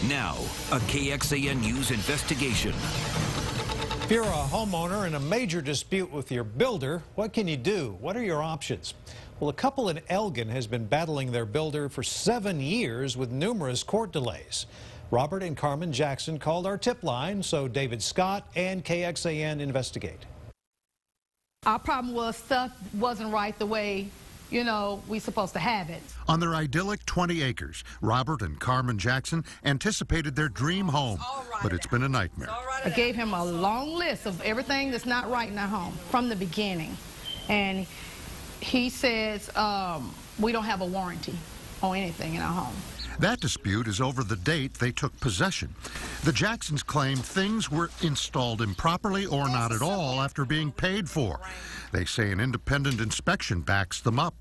Now, a KXAN News investigation. If you're a homeowner in a major dispute with your builder, what can you do? What are your options? Well, a couple in Elgin has been battling their builder for 7 years with numerous court delays. Robert and Carmen Jackson called our tip line, so David Scott and KXAN investigate. Our problem was stuff wasn't right the way, we supposed to have it. On their idyllic 20 acres, Robert and Carmen Jackson anticipated their dream home, but it's been a nightmare. I gave him a long list of everything that's not right in our home from the beginning. And he says we don't have a warranty on anything in our home. That dispute is over the date they took possession. The Jacksons claim things were installed improperly or not at all after being paid for. They say an independent inspection backs them up.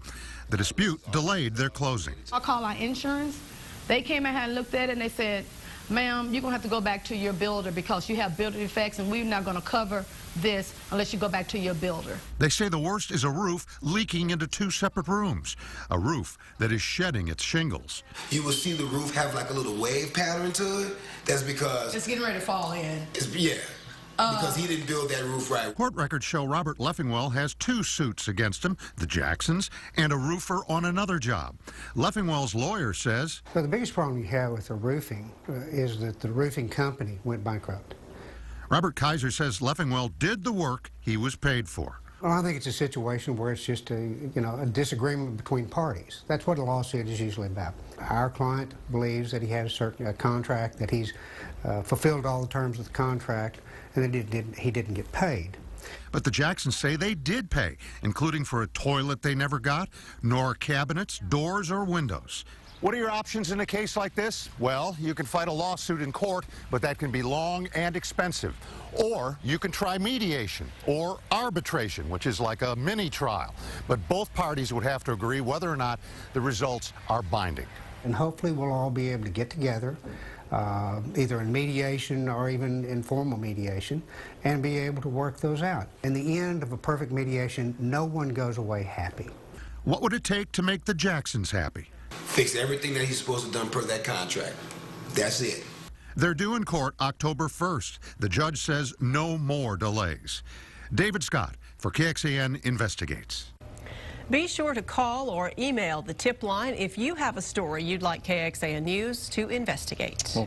The dispute delayed their closing. I called our insurance. They came and looked at it and they said, ma'am, you're going to have to go back to your builder because you have builder defects and we're not going to cover this unless you go back to your builder. They say the worst is a roof leaking into 2 separate rooms, a roof that is shedding its shingles. You will see the roof have like a little wave pattern to it. That's because it's getting ready to fall in. Because he didn't build that roof right. Court records show Robert Leffingwell has 2 suits against him, the Jacksons, and a roofer on another job. Leffingwell's lawyer says, So the biggest problem you have with the roofing is that the roofing company went bankrupt. Robert Kaiser says Leffingwell did the work he was paid for. Well, I think it's a situation where it's just a disagreement between parties. That's what a lawsuit is usually about. Our client believes that he has a contract, that he's fulfilled all the terms of the contract, and that he didn't get paid. But the Jacksons say they did pay, including for a toilet they never got, nor cabinets, doors, or windows. What are your options in a case like this? Well, you can fight a lawsuit in court, but that can be long and expensive. Or you can try mediation or arbitration, which is like a mini trial. But both parties would have to agree whether or not the results are binding. And hopefully we'll all be able to get together, either in mediation or even informal mediation, and be able to work those out. In the end of a perfect mediation, no one goes away happy. What would it take to make the Jacksons happy? Fix everything that he's supposed to done per that contract. That's it. They're due in court October 1st. The judge says no more delays. David Scott for KXAN Investigates. Be sure to call or email the tip line if you have a story you'd like KXAN News to investigate.